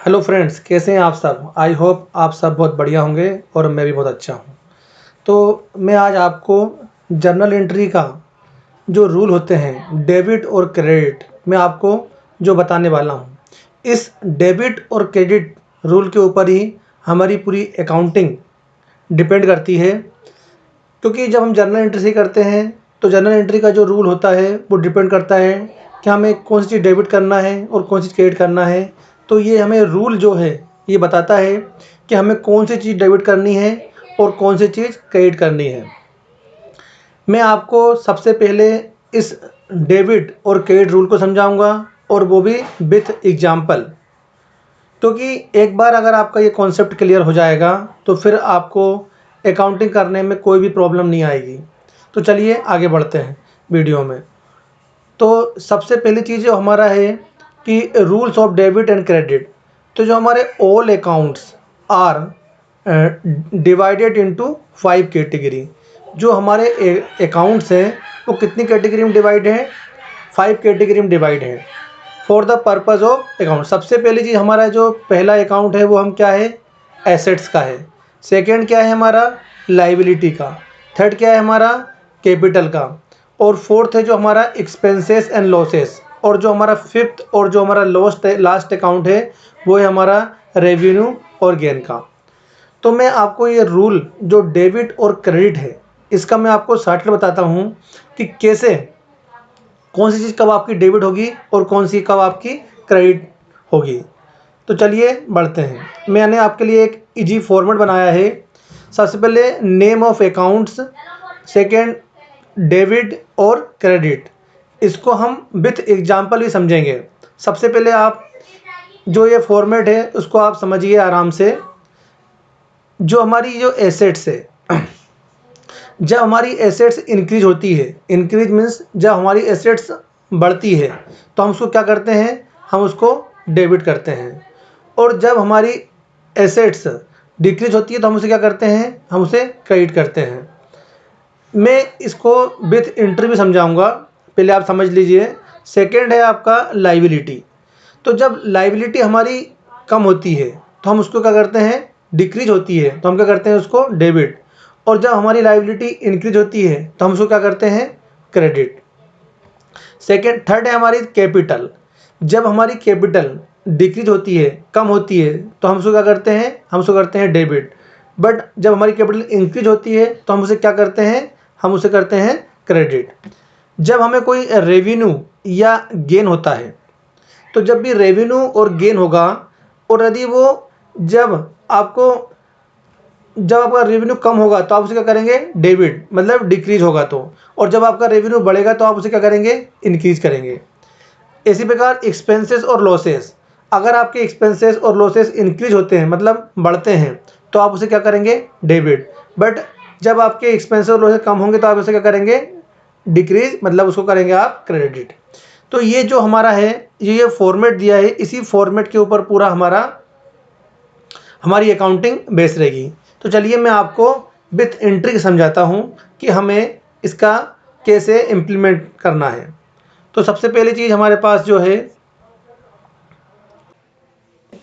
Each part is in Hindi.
हेलो फ्रेंड्स, कैसे हैं आप सब। आई होप आप सब बहुत बढ़िया होंगे और मैं भी बहुत अच्छा हूं। तो मैं आज आपको जर्नल एंट्री का जो रूल होते हैं डेबिट और क्रेडिट, मैं आपको जो बताने वाला हूं। इस डेबिट और क्रेडिट रूल के ऊपर ही हमारी पूरी अकाउंटिंग डिपेंड करती है। क्योंकि जब हम जर्नल एंट्री से करते हैं तो जर्नल एंट्री का जो रूल होता है वो डिपेंड करता है कि हमें कौन सी चीज़ डेबिट करना है और कौन सी चीज़ क्रेडिट करना है। तो ये हमें रूल जो है ये बताता है कि हमें कौन सी चीज़ डेबिट करनी है और कौन सी चीज़ क्रेडिट करनी है। मैं आपको सबसे पहले इस डेबिट और क्रेडिट रूल को समझाऊंगा और वो भी विथ एग्जाम्पल। क्योंकि एक बार अगर आपका ये कॉन्सेप्ट क्लियर हो जाएगा तो फिर आपको अकाउंटिंग करने में कोई भी प्रॉब्लम नहीं आएगी। तो चलिए आगे बढ़ते हैं वीडियो में। तो सबसे पहली चीज़ जो हमारा है कि rules of debit and credit. तो जो हमारे all accounts are divided into 5 category. जो हमारे अकाउंट्स हैं वो कितनी कैटेगरी में डिवाइड हैं? 5 कैटेगरी में डिवाइड हैं for the purpose of account. सबसे पहली चीज़ हमारा जो पहला अकाउंट है वो हम क्या है? एसेट्स का है। सेकंड क्या है हमारा? लाइबिलिटी का। थर्ड क्या है हमारा? कैपिटल का। और फोर्थ है जो हमारा एक्सपेंसेस एंड लॉसेस। और जो हमारा फिफ्थ और जो हमारा लास्ट अकाउंट है वो है हमारा रेवेन्यू और गेन का। तो मैं आपको ये रूल जो डेबिट और क्रेडिट है इसका मैं आपको शॉर्टकट बताता हूँ कि कैसे कौन सी चीज़ कब आपकी डेबिट होगी और कौन सी कब आपकी क्रेडिट होगी। तो चलिए बढ़ते हैं। मैंने आपके लिए एक इजी फॉर्मेट बनाया है। सबसे पहले name of accounts, second debit और क्रेडिट। इसको हम विथ एग्जांपल भी समझेंगे। सबसे पहले आप जो ये फॉर्मेट है उसको आप समझिए आराम से। जो हमारी जो एसेट्स है, जब हमारी एसेट्स इंक्रीज होती है, इंक्रीज मीन्स जब हमारी एसेट्स बढ़ती है तो हम उसको क्या करते हैं? हम उसको डेबिट करते हैं। और जब हमारी एसेट्स डिक्रीज होती है तो हम उसे क्या करते हैं? हम उसे क्रेडिट करते हैं। मैं इसको विथ एंट्री भी समझाऊंगा, पहले आप समझ लीजिए। सेकंड है आपका लाइबिलिटी। तो जब लाइबिलिटी हमारी कम होती है तो हम उसको क्या करते हैं? डिक्रीज होती है तो हम क्या करते हैं? उसको डेबिट। और जब हमारी लाइबिलिटी इंक्रीज होती है तो हम उसको क्या करते हैं? क्रेडिट। सेकेंड थर्ड है हमारी कैपिटल। जब हमारी कैपिटल डिक्रीज होती है, कम होती है, तो हम उसको क्या करते हैं? हम उसको करते हैं डेबिट। बट जब हमारी कैपिटल इंक्रीज होती है तो हम उसे क्या करते हैं? हम उसे करते हैं क्रेडिट। जब हमें कोई रेवेन्यू या गेन होता है, तो जब भी रेवेन्यू और गेन होगा और यदि वो जब आपको जब आपका रेवेन्यू कम होगा तो आप उसे क्या करेंगे? डेबिट, मतलब डिक्रीज होगा तो। और जब आपका रेवेन्यू बढ़ेगा तो आप उसे क्या करेंगे? इंक्रीज करेंगे। इसी प्रकार एक्सपेंसेस और लॉसेस। अगर आपके एक्सपेंसेस और लॉसेस इंक्रीज होते हैं, मतलब बढ़ते हैं, तो आप उसे क्या करेंगे? डेबिट। बट जब आपके एक्सपेंसेस और लॉसेस कम होंगे तो आप उसे क्या करेंगे? डिक्रीज, मतलब उसको करेंगे आप क्रेडिट। तो ये जो हमारा है ये फॉर्मेट दिया है, इसी फॉर्मेट के ऊपर पूरा हमारी अकाउंटिंग बेस रहेगी। तो चलिए मैं आपको विथ एंट्री समझाता हूँ कि हमें इसका कैसे इम्प्लीमेंट करना है। तो सबसे पहली चीज़ हमारे पास जो है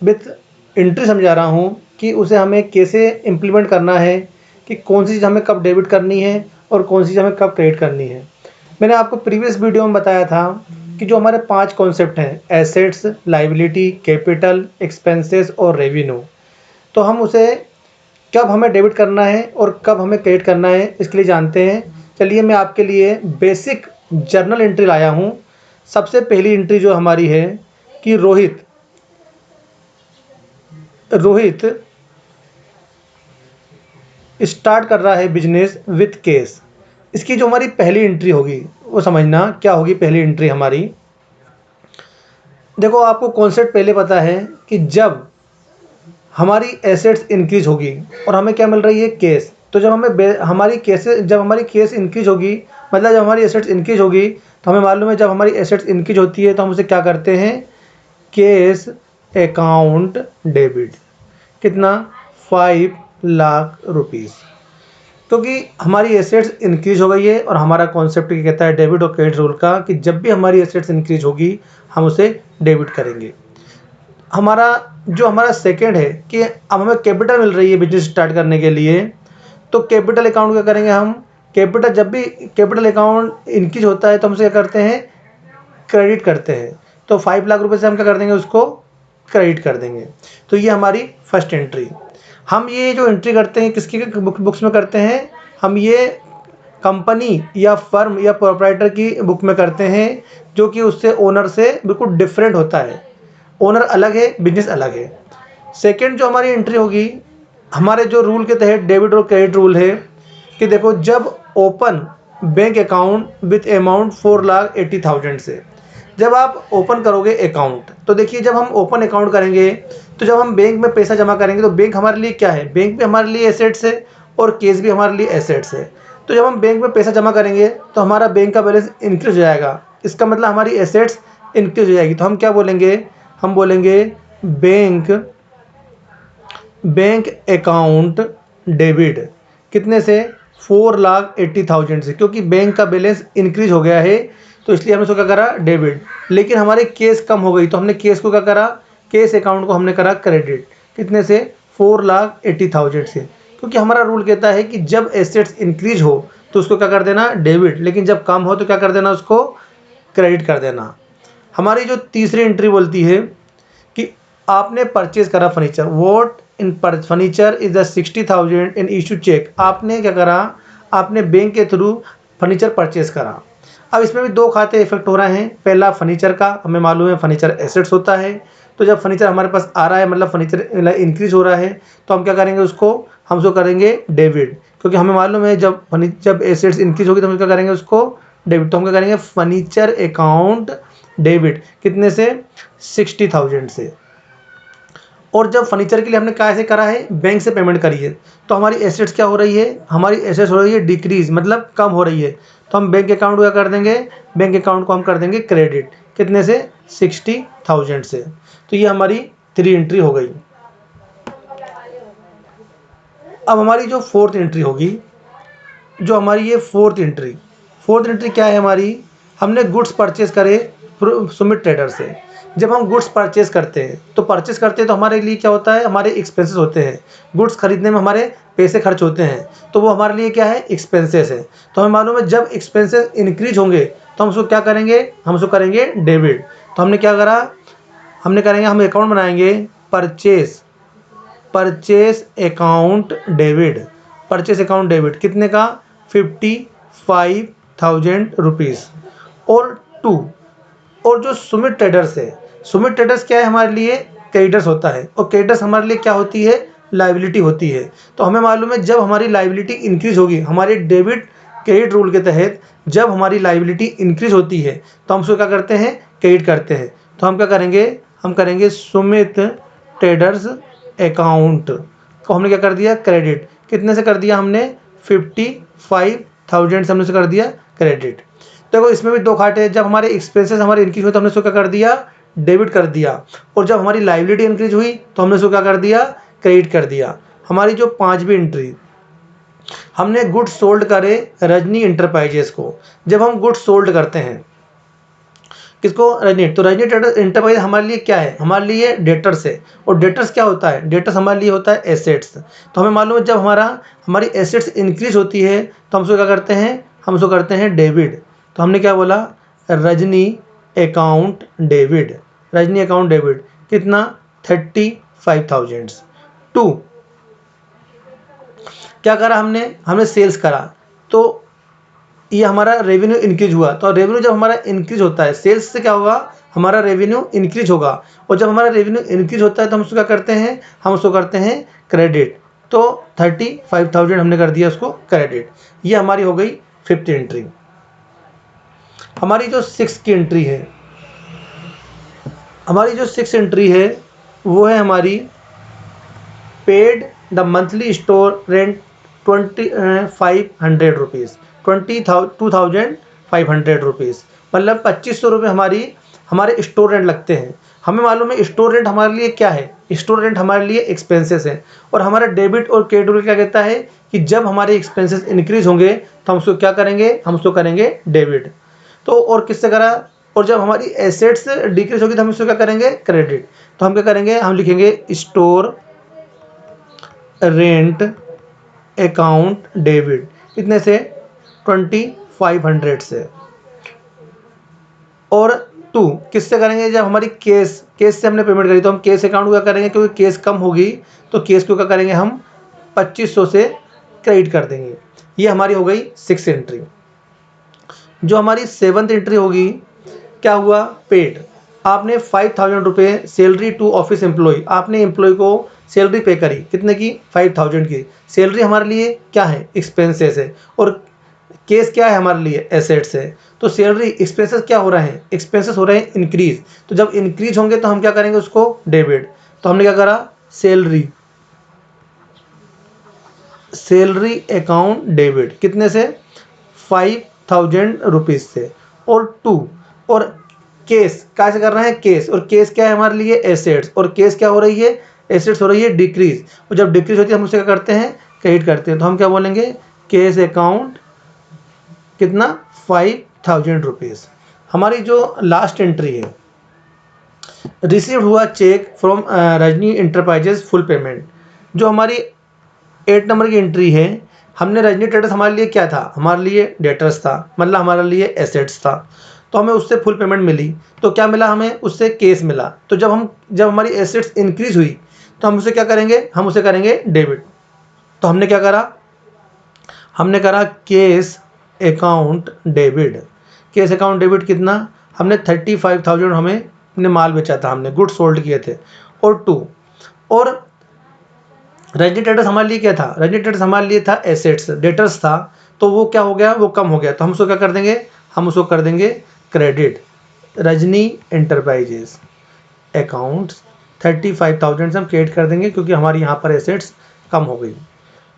विथ एंट्री समझा रहा हूँ कि उसे हमें कैसे इम्प्लीमेंट करना है, कि कौन सी चीज़ हमें कब डेबिट करनी है और कौन सी चीज़ हमें कब क्रेडिट करनी है। मैंने आपको प्रीवियस वीडियो में बताया था कि जो हमारे 5 कॉन्सेप्ट हैं, एसेट्स, लाइबिलिटी, कैपिटल, एक्सपेंसेस और रेवेन्यू, तो हम उसे कब हमें डेबिट करना है और कब हमें क्रेडिट करना है इसके लिए जानते हैं। चलिए मैं आपके लिए बेसिक जर्नल एंट्री लाया हूँ। सबसे पहली एंट्री जो हमारी है कि रोहित स्टार्ट कर रहा है बिजनेस विथ कैश। इसकी जो हमारी पहली एंट्री होगी वो समझना क्या होगी। पहली एंट्री हमारी, देखो आपको कॉन्सेप्ट पहले पता है कि जब हमारी एसेट्स इंक्रीज होगी और हमें क्या मिल रही है? कैश। तो जब हमारी कैश इंक्रीज होगी, मतलब जब हमारी एसेट्स इंक्रीज होगी, तो हमें मालूम है जब हमारी एसेट्स इंक्रीज होती है तो हम उसे क्या करते हैं? Cash account debit. कितना? 5 लाख रुपीज़। क्योंकि हमारी एसेट्स इंक्रीज हो गई है और हमारा कॉन्सेप्ट क्या कहता है डेबिट और क्रेडिट रूल का, कि जब भी हमारी एसेट्स इंक्रीज होगी हम उसे डेबिट करेंगे। हमारा जो हमारा सेकंड है कि अब हमें कैपिटल मिल रही है बिजनेस स्टार्ट करने के लिए, तो कैपिटल अकाउंट क्या करेंगे हम, कैपिटल जब भी कैपिटल अकाउंट इंक्रीज होता है तो हम उसे क्या करते हैं, क्रेडिट करते हैं। तो 5 लाख रुपए से हम क्या कर देंगे, उसको क्रेडिट कर देंगे। तो ये हमारी फर्स्ट एंट्री। हम ये जो एंट्री करते हैं किसकी बुक्स में करते हैं, हम ये कंपनी या फर्म या प्रोप्राइटर की बुक में करते हैं, जो कि उससे ओनर से बिल्कुल डिफरेंट होता है। ओनर अलग है, बिजनेस अलग है। सेकंड जो हमारी एंट्री होगी, हमारे जो रूल के तहत डेबिट और क्रेडिट रूल है कि देखो, जब open bank account with amount 4,80,000 से जब आप ओपन करोगे अकाउंट, तो देखिए जब हम ओपन अकाउंट करेंगे तो जब हम बैंक में पैसा जमा करेंगे तो बैंक हमारे लिए क्या है, बैंक भी हमारे लिए एसेट्स है और केस भी हमारे लिए एसेट्स है। तो जब हम बैंक में पैसा जमा करेंगे तो हमारा बैंक का बैलेंस इंक्रीज हो जाएगा, इसका मतलब हमारी एसेट्स इंक्रीज हो जाएगी। तो हम क्या बोलेंगे, हम बोलेंगे बैंक अकाउंट डेबिट कितने से, 4,80,000 से, क्योंकि बैंक का बैलेंस इंक्रीज हो गया है तो इसलिए हमने उसको क्या करा, डेबिट। लेकिन हमारे केस कम हो गई तो हमने केस को क्या करा, केस अकाउंट को हमने करा क्रेडिट। कितने से, 4,80,000 से, क्योंकि हमारा रूल कहता है कि जब एसेट्स इंक्रीज हो तो उसको क्या कर देना, डेबिट, लेकिन जब कम हो तो क्या कर देना, उसको क्रेडिट कर देना। हमारी जो तीसरी एंट्री बोलती है कि आपने परचेज करा furniture, what in furniture is the 60,000 in issue cheque. आपने क्या करा, आपने बैंक के थ्रू फर्नीचर परचेज करा। अब इसमें भी दो खाते इफेक्ट हो रहे हैं। पहला फर्नीचर का, हमें मालूम है फर्नीचर एसेट्स होता है, तो जब फर्नीचर हमारे पास आ रहा है मतलब फर्नीचर इंक्रीज हो रहा है तो हम क्या करेंगे, हम उसको करेंगे डेबिट, क्योंकि हमें मालूम है जब एसेट्स इंक्रीज होगी तो हम क्या करेंगे, उसको डेबिट। तो हम क्या करेंगे, फर्नीचर अकाउंट डेबिट कितने से, 60,000 से। और जब फर्नीचर के लिए हमने कैसे करा है, बैंक से पेमेंट करी है, तो हमारी एसेट्स क्या हो रही है, हमारी एसेट्स हो रही है डिक्रीज, मतलब कम हो रही है। तो हम बैंक अकाउंट को क्या कर देंगे, बैंक अकाउंट को हम कर देंगे क्रेडिट। कितने से, 60,000 से। तो ये हमारी 3 एंट्री हो गई। अब हमारी जो फोर्थ एंट्री होगी, जो हमारी ये फोर्थ एंट्री क्या है हमारी, हमने गुड्स परचेज करे सुमित ट्रेडर से। जब हम गुड्स परचेज करते हैं तो हमारे लिए क्या होता है, हमारे एक्सपेंसेस होते हैं। गुड्स खरीदने में हमारे पैसे खर्च होते हैं, तो वो हमारे लिए क्या है, एक्सपेंसेस है। तो हमें मालूम है जब एक्सपेंसेस इंक्रीज होंगे तो हम उसको क्या करेंगे, हम उसको करेंगे डेबिट। तो हमने क्या करा, हम अकाउंट बनाएंगे परचेज अकाउंट डेबिट कितने का, 55,000 रुपीज़। और जो सुमित ट्रेडर्स है, सुमित ट्रेडर्स क्या है, हमारे लिए क्रेडिटर्स होता है, और क्रेडिटर्स हमारे लिए क्या होती है, लाइबिलिटी होती है। तो हमें मालूम है जब हमारी लाइबिलिटी इंक्रीज होगी, हमारे डेबिट क्रेडिट रूल के तहत जब हमारी लाइबिलिटी इंक्रीज होती है तो हम उसको क्या करते हैं, क्रेडिट करते हैं। तो हम क्या करेंगे, हम करेंगे सुमित ट्रेडर्स अकाउंट को हमने क्या कर दिया, क्रेडिट। कितने से कर दिया हमने, 55,000 से हमने उसे कर दिया क्रेडिट। देखो इसमें भी दो खाते हैं, जब हमारे एक्सपेंसेस हमारे इंक्रीज हुए तो हमने उसको क्या कर दिया, डेबिट कर दिया, और जब हमारी लाइबिलिटी इंक्रीज हुई तो हमने उसको क्या कर दिया, क्रेडिट कर दिया। हमारी जो पांचवी एंट्री, हमने गुड्स सोल्ड करे रजनी इंटरप्राइजेस को। जब हम गुड्स सोल्ड करते हैं किसको, रजनी, तो रजनी इंटरप्राइज हमारे लिए क्या है, हमारे लिए डेटर्स है। और डेटर्स क्या होता है, डेटर्स हमारे लिए होता है एसेट्स। तो हमें मालूम है जब हमारी एसेट्स इंक्रीज होती है तो हम उसको क्या करते हैं, हम उसको करते हैं डेबिट। तो हमने क्या बोला, रजनी अकाउंट डेबिट, कितना, 35,000। टू, क्या करा हमने सेल्स करा, तो ये हमारा रेवेन्यू इंक्रीज हुआ। तो रेवेन्यू जब हमारा इंक्रीज होता है, सेल्स से क्या होगा, हमारा रेवेन्यू इंक्रीज होगा। और जब हमारा रेवेन्यू इंक्रीज होता है तो हम उसको क्या करते हैं, हम उसको करते हैं क्रेडिट। तो 35,000 हमने कर दिया उसको क्रेडिट। ये हमारी हो गई 5th एंट्री। हमारी जो 6th की एंट्री है, वो है हमारी paid the monthly store rent 2,500 rupees, 2,500 rupees, मतलब 2,500 रुपये हमारे स्टोर रेंट लगते हैं। हमें मालूम है स्टोर रेंट हमारे लिए क्या है, स्टोर रेंट हमारे लिए एक्सपेंसेस है। और हमारा डेबिट और क्रेडिट रूल क्या कहता है कि जब हमारे एक्सपेंसेस इंक्रीज होंगे तो हम उसको क्या करेंगे, हम उसको करेंगे डेबिट। तो और किससे करा, और जब हमारी एसेट्स डिक्रीज होगी तो हम इसको क्या करेंगे, क्रेडिट। तो हम क्या करेंगे, हम लिखेंगे स्टोर रेंट अकाउंट डेबिट, कितने से 2500 से। और 2 किससे करेंगे, जब हमारी केस से हमने पेमेंट करी तो हम केस अकाउंट को क्या करेंगे, क्योंकि केस कम होगी तो केस को क्या करेंगे, हम 2500 से क्रेडिट कर देंगे। ये हमारी हो गई 6 एंट्री। जो हमारी 7th एंट्री होगी, क्या हुआ, पेड। आपने 5000 रुपये सैलरी टू ऑफिस एम्प्लॉय, आपने एम्प्लॉय को सैलरी पे करी, कितने की, 5000 की। सैलरी हमारे लिए क्या है, एक्सपेंसेस है, और केस क्या है हमारे लिए, एसेट्स है। तो सैलरी एक्सपेंसेस क्या हो रहे हैं, एक्सपेंसेस हो रहे हैं इंक्रीज। तो जब इंक्रीज होंगे तो हम क्या करेंगे, उसको डेबिट। तो हमने क्या करा, सैलरी अकाउंट डेबिट, कितने से, 5000 रुपीज़ से। और 2 और केस क्या से कर रहे हैं, केस, और केस क्या है हमारे लिए, एसेट्स, और केस क्या हो रही है, एसेट्स हो रही है डिक्रीज। और जब डिक्रीज होती है हम उससे क्या करते हैं, क्रेडिट करते हैं। तो हम क्या बोलेंगे, केस अकाउंट कितना, 5000 रुपीज़। हमारी जो लास्ट एंट्री है, रिसीव हुआ cheque from Rajni enterprises full payment. जो हमारी 8 नंबर की एंट्री है, हमने रजनी ट्रेडर्स हमारे लिए क्या था, हमारे लिए डेटर्स था, मतलब हमारे लिए एसेट्स था। तो हमें उससे फुल पेमेंट मिली, तो क्या मिला हमें, उससे केस मिला। तो जब हमारी एसेट्स इंक्रीज हुई तो हम उसे क्या करेंगे, हम उसे करेंगे डेबिट। तो हमने क्या करा, हमने करा case account debit. Case account debit कितना, हमने 35,000 हमें अपने माल बेचा था, हमने गुड सोल्ड किए थे। और 2 और रजनी ट्रेडर्स हमारे लिए क्या था, रजनी ट्रेडर्स हमारे लिए था एसेट्स, डेटर्स था। तो वो क्या हो गया, वो कम हो गया। तो हम उसको क्या कर देंगे, हम उसको कर देंगे क्रेडिट। रजनी एंटरप्राइजेज अकाउंट 35,000 से हम क्रेडिट कर देंगे, क्योंकि हमारी यहाँ पर एसेट्स कम हो गई।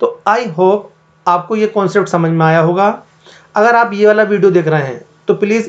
तो आई होप आपको ये कॉन्सेप्ट समझ में आया होगा। अगर आप ये वाला वीडियो देख रहे हैं तो प्लीज़